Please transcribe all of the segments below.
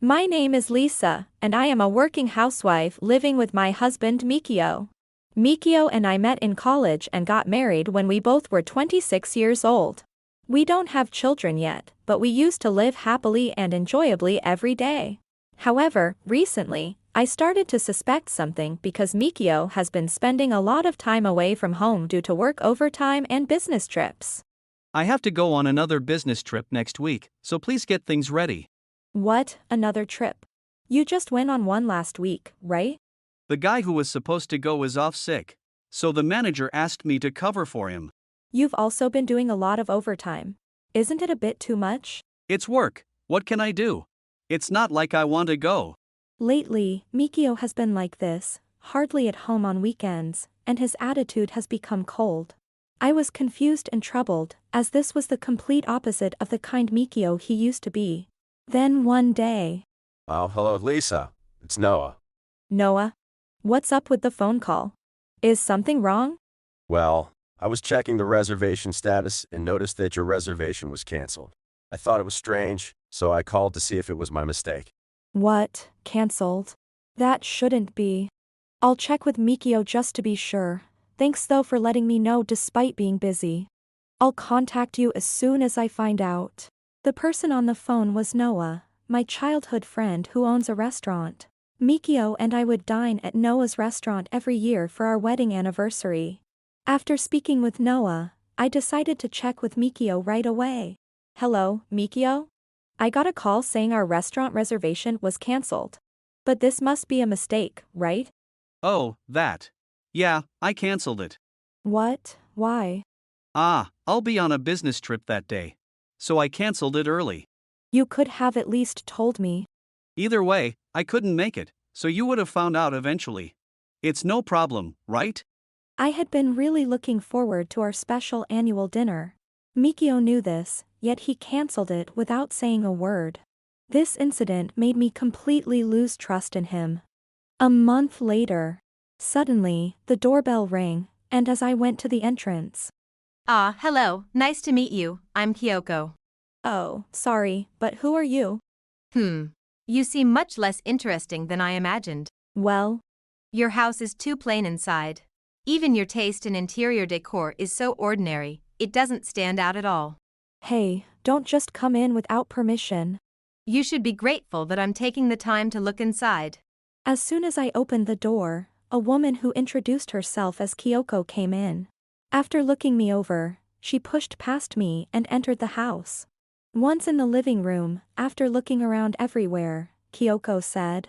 My name is Lisa, and I am a working housewife living with my husband Mikio. Mikio and I met in college and got married when we both were 26 years old. We don't have children yet, but we used to live happily and enjoyably every day. However, recently, I started to suspect something because Mikio has been spending a lot of time away from home due to work overtime and business trips. I have to go on another business trip next week, so please get things ready. What, another trip? You just went on one last week, right? The guy who was supposed to go is off sick, so the manager asked me to cover for him. You've also been doing a lot of overtime. Isn't it a bit too much? It's work, what can I do? It's not like I want to go. Lately, Mikio has been like this, hardly at home on weekends, and his attitude has become cold. I was confused and troubled, as this was the complete opposite of the kind Mikio he used to be. Then one day... Oh, hello, Lisa. It's Noah. Noah? What's up with the phone call? Is something wrong? Well, I was checking the reservation status and noticed that your reservation was canceled. I thought it was strange, so I called to see if it was my mistake. What? Cancelled? That shouldn't be. I'll check with Mikio just to be sure. Thanks though for letting me know despite being busy. I'll contact you as soon as I find out. The person on the phone was Noah, my childhood friend who owns a restaurant. Mikio and I would dine at Noah's restaurant every year for our wedding anniversary. After speaking with Noah, I decided to check with Mikio right away. Hello, Mikio? I got a call saying our restaurant reservation was cancelled. But this must be a mistake, right? Oh, that. Yeah, I canceled it. What? Why? I'll be on a business trip that day. So I canceled it early. You could have at least told me. Either way, I couldn't make it, so you would have found out eventually. It's no problem, right? I had been really looking forward to our special annual dinner. Mikio knew this, yet he cancelled it without saying a word. This incident made me completely lose trust in him. A month later, suddenly, the doorbell rang, and as I went to the entrance. Hello, nice to meet you, I'm Kyoko. Oh, sorry, but who are you? You seem much less interesting than I imagined. Well, Your house is too plain inside. Even your taste in interior decor is so ordinary, it doesn't stand out at all. hey, don't just come in without permission. You should be grateful that I'm taking the time to look inside. As soon as I opened the door, a woman who introduced herself as Kyoko came in. After looking me over, she pushed past me and entered the house. Once in the living room, after looking around everywhere, Kyoko said,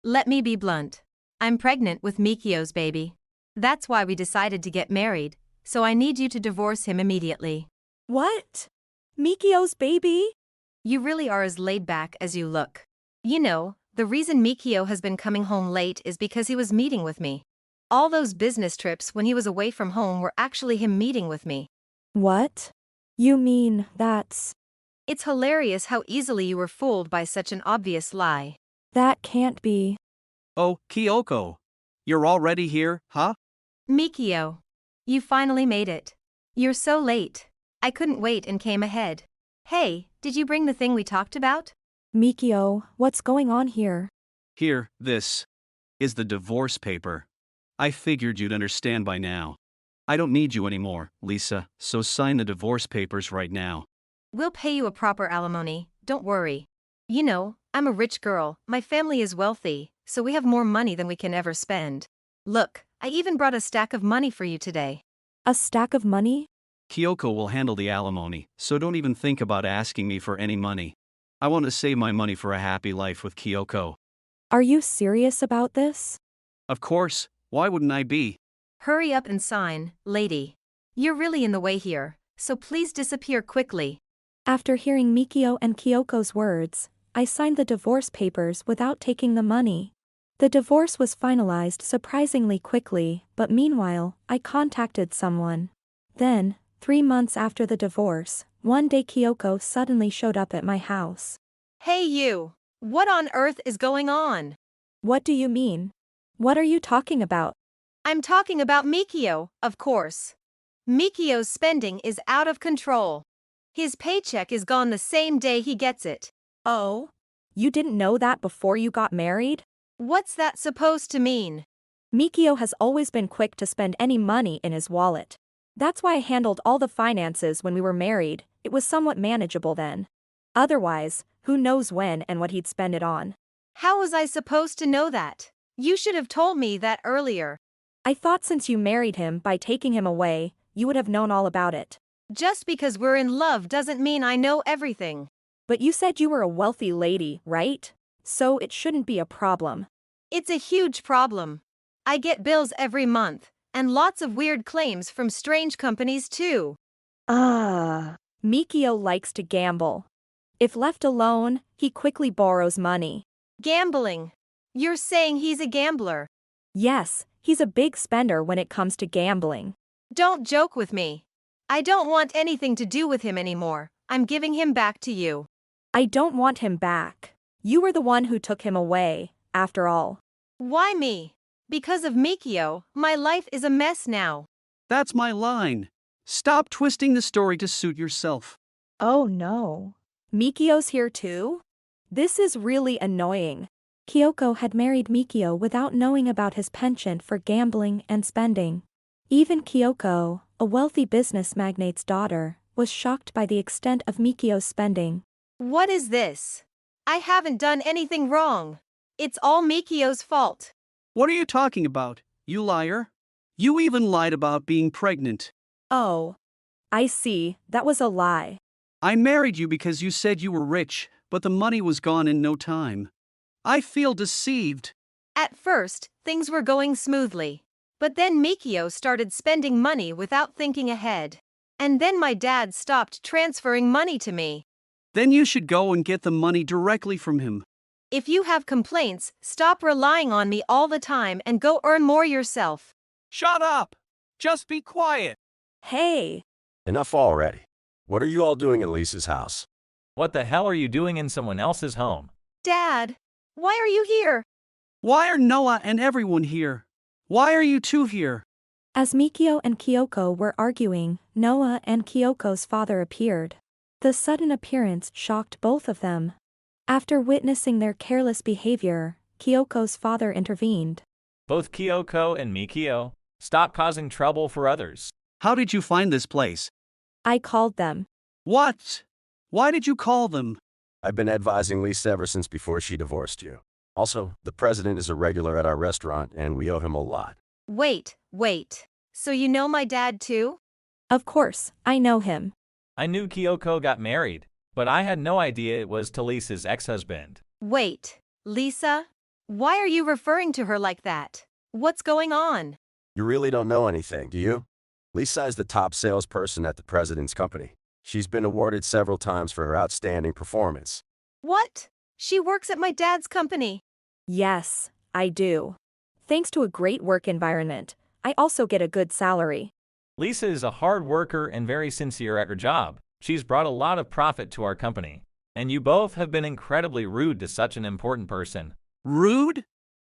Let me be blunt. I'm pregnant with Mikio's baby. That's why we decided to get married, so I need you to divorce him immediately. What? Mikio's baby? You really are as laid back as you look. You know, the reason Mikio has been coming home late is because he was meeting with me. All those business trips when he was away from home were actually him meeting with me. What? You mean that's... It's hilarious how easily you were fooled by such an obvious lie. That can't be. Oh, Kyoko. You're already here, huh? Mikio. You finally made it. You're so late. I couldn't wait and came ahead. Hey, did you bring the thing we talked about? Mikio, what's going on here? Here, this is the divorce paper. I figured you'd understand by now. I don't need you anymore, Lisa, so sign the divorce papers right now. We'll pay you a proper alimony, don't worry. You know, I'm a rich girl, my family is wealthy, so we have more money than we can ever spend. Look, I even brought a stack of money for you today. A stack of money? Kyoko will handle the alimony, so don't even think about asking me for any money. I want to save my money for a happy life with Kyoko. Are you serious about this? Of course, why wouldn't I be? Hurry up and sign, lady. You're really in the way here, so please disappear quickly. After hearing Mikio and Kyoko's words, I signed the divorce papers without taking the money. The divorce was finalized surprisingly quickly, but meanwhile, I contacted someone. Then, 3 months after the divorce, one day Kyoko suddenly showed up at my house. Hey you! What on earth is going on? What do you mean? What are you talking about? I'm talking about Mikio, of course. Mikio's spending is out of control. His paycheck is gone the same day he gets it. Oh? You didn't know that before you got married? What's that supposed to mean? Mikio has always been quick to spend any money in his wallet. That's why I handled all the finances when we were married. It was somewhat manageable then. Otherwise, who knows when and what he'd spend it on. How was I supposed to know that? You should have told me that earlier. I thought since you married him by taking him away, you would have known all about it. Just because we're in love doesn't mean I know everything. But you said you were a wealthy lady, right? So it shouldn't be a problem. It's a huge problem. I get bills every month, and lots of weird claims from strange companies too. Mikio likes to gamble. If left alone, he quickly borrows money. Gambling. You're saying he's a gambler. Yes, he's a big spender when it comes to gambling. Don't joke with me. I don't want anything to do with him anymore. I'm giving him back to you. I don't want him back. You were the one who took him away, after all. Why me? Because of Mikio, my life is a mess now. That's my line. Stop twisting the story to suit yourself. Oh no. Mikio's here too? This is really annoying. Kyoko had married Mikio without knowing about his penchant for gambling and spending. Even Kyoko, a wealthy business magnate's daughter, was shocked by the extent of Mikio's spending. What is this? I haven't done anything wrong. It's all Mikio's fault. What are you talking about, you liar? You even lied about being pregnant. Oh. I see, that was a lie. I married you because you said you were rich, but the money was gone in no time. I feel deceived. At first, things were going smoothly. But then Mikio started spending money without thinking ahead. And then my dad stopped transferring money to me. Then you should go and get the money directly from him. If you have complaints, stop relying on me all the time and go earn more yourself. Shut up! Just be quiet! Hey. Enough already. What are you all doing at Lisa's house? What the hell are you doing in someone else's home? Dad, why are you here? Why are Noah and everyone here? Why are you two here? As Mikio and Kyoko were arguing, Noah and Kyoko's father appeared. The sudden appearance shocked both of them. After witnessing their careless behavior, Kyoko's father intervened. Both Kyoko and Mikio, stop causing trouble for others. How did you find this place? I called them. What? Why did you call them? I've been advising Lisa ever since before she divorced you. Also, the president is a regular at our restaurant and we owe him a lot. Wait. So you know my dad too? Of course, I know him. I knew Kyoko got married, but I had no idea it was to Lisa's ex-husband. Wait, Lisa? Why are you referring to her like that? What's going on? You really don't know anything, do you? Lisa is the top salesperson at the president's company. She's been awarded several times for her outstanding performance. What? She works at my dad's company. Yes, I do. Thanks to a great work environment, I also get a good salary. Lisa is a hard worker and very sincere at her job. She's brought a lot of profit to our company. And you both have been incredibly rude to such an important person. Rude?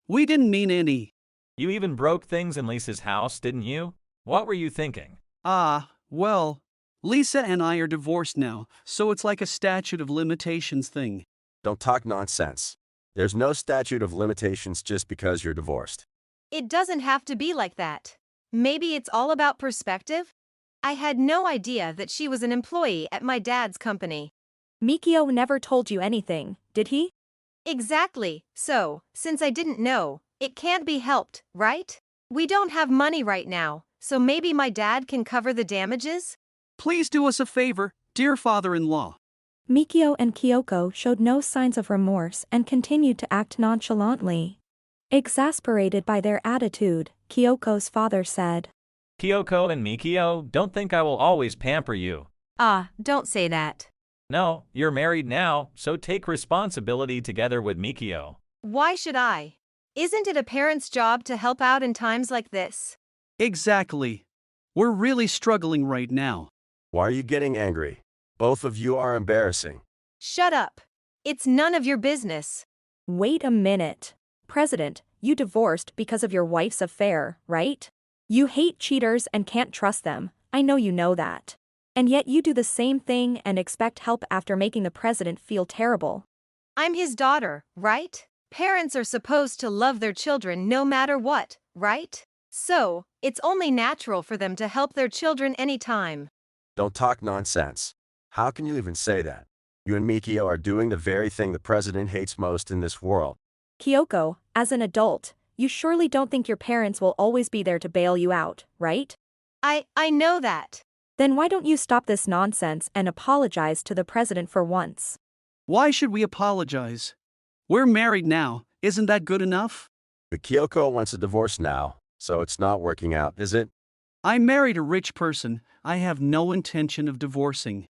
We didn't mean any. You even broke things in Lisa's house, didn't you? What were you thinking? Well, Lisa and I are divorced now, so it's like a statute of limitations thing. Don't talk nonsense. There's no statute of limitations just because you're divorced. It doesn't have to be like that. Maybe it's all about perspective? I had no idea that she was an employee at my dad's company. Mikio never told you anything, did he? Exactly. So, since I didn't know, it can't be helped, right? We don't have money right now, so maybe my dad can cover the damages? Please do us a favor, dear father-in-law. Mikio and Kyoko showed no signs of remorse and continued to act nonchalantly. Exasperated by their attitude, Kyoko's father said, Kyoko and Mikio, don't think I will always pamper you. Don't say that. No, you're married now, so take responsibility together with Mikio. Why should I? Isn't it a parent's job to help out in times like this? Exactly. We're really struggling right now. Why are you getting angry? Both of you are embarrassing. Shut up. It's none of your business. Wait a minute. President, you divorced because of your wife's affair, right? You hate cheaters and can't trust them, I know you know that. And yet you do the same thing and expect help after making the president feel terrible. I'm his daughter, right? Parents are supposed to love their children no matter what, right? So, it's only natural for them to help their children anytime. Don't talk nonsense. How can you even say that? You and Mikio are doing the very thing the president hates most in this world. Kyoko, as an adult, you surely don't think your parents will always be there to bail you out, right? I know that. Then why don't you stop this nonsense and apologize to the president for once? Why should we apologize? We're married now, isn't that good enough? But Kyoko wants a divorce now, so it's not working out, is it? I married a rich person. I have no intention of divorcing.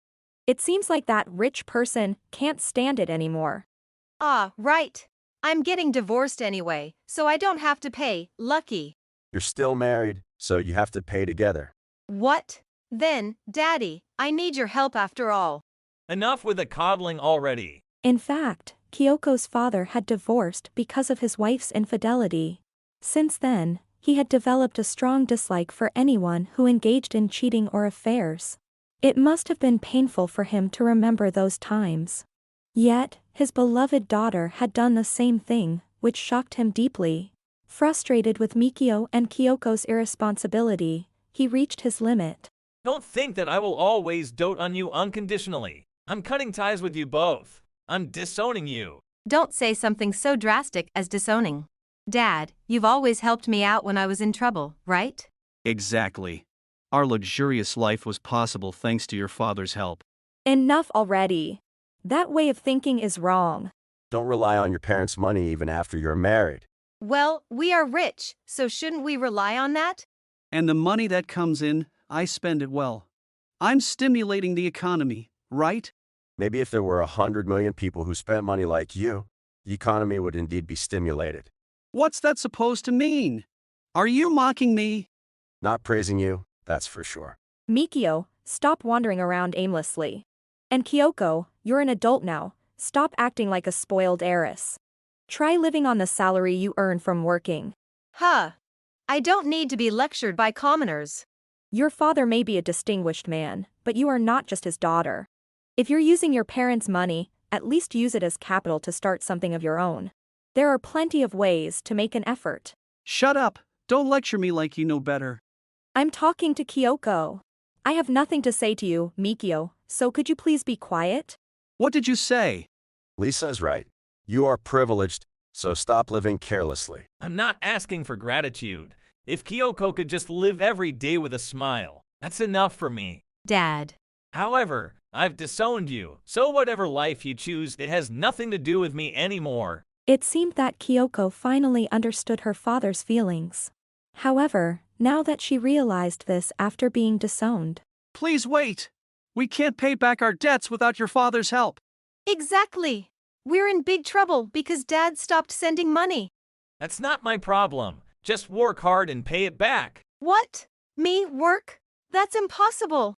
It seems like that rich person can't stand it anymore. Ah, right. I'm getting divorced anyway, so I don't have to pay, lucky. You're still married, so you have to pay together. What? Then, Daddy, I need your help after all. Enough with the coddling already. In fact, Kyoko's father had divorced because of his wife's infidelity. Since then, he had developed a strong dislike for anyone who engaged in cheating or affairs. It must have been painful for him to remember those times. Yet, his beloved daughter had done the same thing, which shocked him deeply. Frustrated with Mikio and Kyoko's irresponsibility, he reached his limit. Don't think that I will always dote on you unconditionally. I'm cutting ties with you both. I'm disowning you. Don't say something so drastic as disowning. Dad, you've always helped me out when I was in trouble, right? Exactly. Our luxurious life was possible thanks to your father's help. Enough already. That way of thinking is wrong. Don't rely on your parents' money even after you're married. Well, we are rich, so shouldn't we rely on that? And the money that comes in, I spend it well. I'm stimulating the economy, right? Maybe if there were 100 million people who spent money like you, the economy would indeed be stimulated. What's that supposed to mean? Are you mocking me? Not praising you, that's for sure. Mikio, stop wandering around aimlessly. And Kyoko, you're an adult now, stop acting like a spoiled heiress. Try living on the salary you earn from working. Huh. I don't need to be lectured by commoners. Your father may be a distinguished man, but you are not just his daughter. If you're using your parents' money, at least use it as capital to start something of your own. There are plenty of ways to make an effort. Shut up. Don't lecture me like you know better. I'm talking to Kyoko. I have nothing to say to you, Mikio, so could you please be quiet? What did you say? Lisa is right. You are privileged, so stop living carelessly. I'm not asking for gratitude. If Kyoko could just live every day with a smile, that's enough for me. Dad. However, I've disowned you, so whatever life you choose, it has nothing to do with me anymore. It seemed that Kyoko finally understood her father's feelings. However, now that she realized this after being disowned. Please wait. We can't pay back our debts without your father's help. Exactly. We're in big trouble because Dad stopped sending money. That's not my problem. Just work hard and pay it back. What? Me work? That's impossible.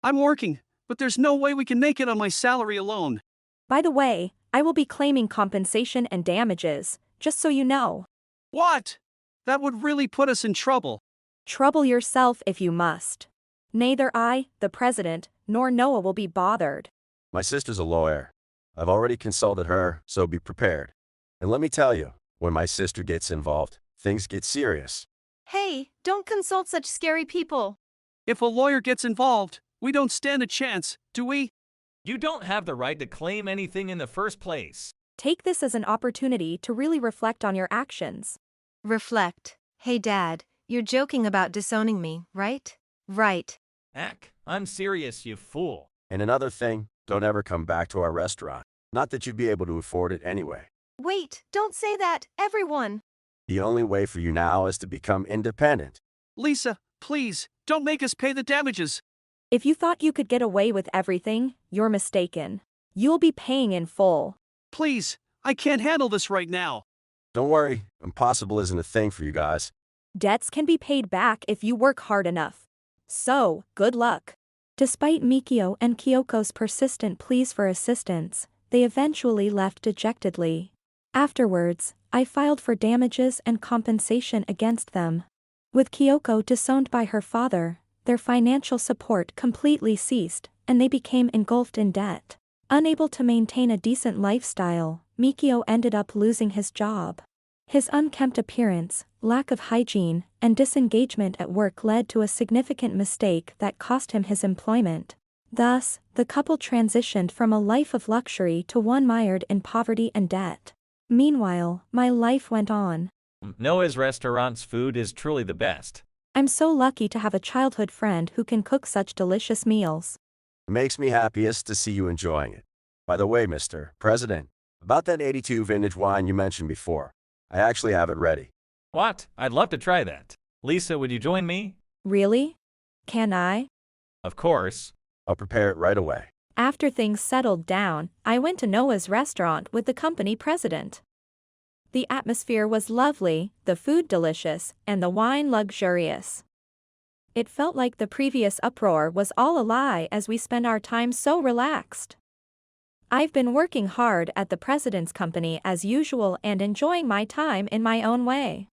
I'm working, but there's no way we can make it on my salary alone. By the way, I will be claiming compensation and damages, just so you know. What? That would really put us in trouble. Trouble yourself if you must. Neither I, the president, nor Noah will be bothered. My sister's a lawyer. I've already consulted her, so be prepared. And let me tell you, when my sister gets involved, things get serious. Hey, don't consult such scary people. If a lawyer gets involved, we don't stand a chance, do we? You don't have the right to claim anything in the first place. Take this as an opportunity to really reflect on your actions. Reflect. Hey Dad, you're joking about disowning me, right? Right. Heck, I'm serious, you fool. And another thing, don't ever come back to our restaurant. Not that you'd be able to afford it anyway. Wait, don't say that, everyone. The only way for you now is to become independent. Lisa, please, don't make us pay the damages. If you thought you could get away with everything, you're mistaken. You'll be paying in full. Please, I can't handle this right now. Don't worry, impossible isn't a thing for you guys. Debts can be paid back if you work hard enough. So, good luck. Despite Mikio and Kyoko's persistent pleas for assistance, they eventually left dejectedly. Afterwards, I filed for damages and compensation against them. With Kyoko disowned by her father, their financial support completely ceased, and they became engulfed in debt. Unable to maintain a decent lifestyle, Mikio ended up losing his job. His unkempt appearance, lack of hygiene, and disengagement at work led to a significant mistake that cost him his employment. Thus, the couple transitioned from a life of luxury to one mired in poverty and debt. Meanwhile, my life went on. Noah's restaurant's food is truly the best. I'm so lucky to have a childhood friend who can cook such delicious meals. It makes me happiest to see you enjoying it. By the way, Mr. President, about that 82 vintage wine you mentioned before, I actually have it ready. What? I'd love to try that. Lisa, would you join me? Really? Can I? Of course. I'll prepare it right away. After things settled down, I went to Noah's restaurant with the company president. The atmosphere was lovely, the food delicious, and the wine luxurious. It felt like the previous uproar was all a lie as we spent our time so relaxed. I've been working hard at the president's company as usual and enjoying my time in my own way.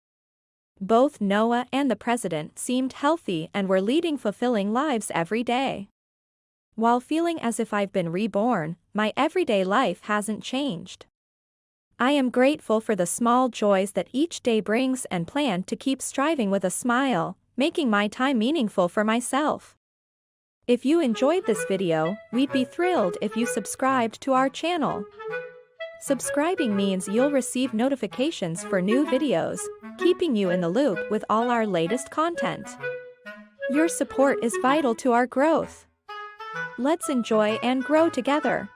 Both Noah and the president seemed healthy and were leading fulfilling lives every day. While feeling as if I've been reborn, my everyday life hasn't changed. I am grateful for the small joys that each day brings and plan to keep striving with a smile, making my time meaningful for myself. If you enjoyed this video, we'd be thrilled if you subscribed to our channel. Subscribing means you'll receive notifications for new videos, keeping you in the loop with all our latest content. Your support is vital to our growth. Let's enjoy and grow together.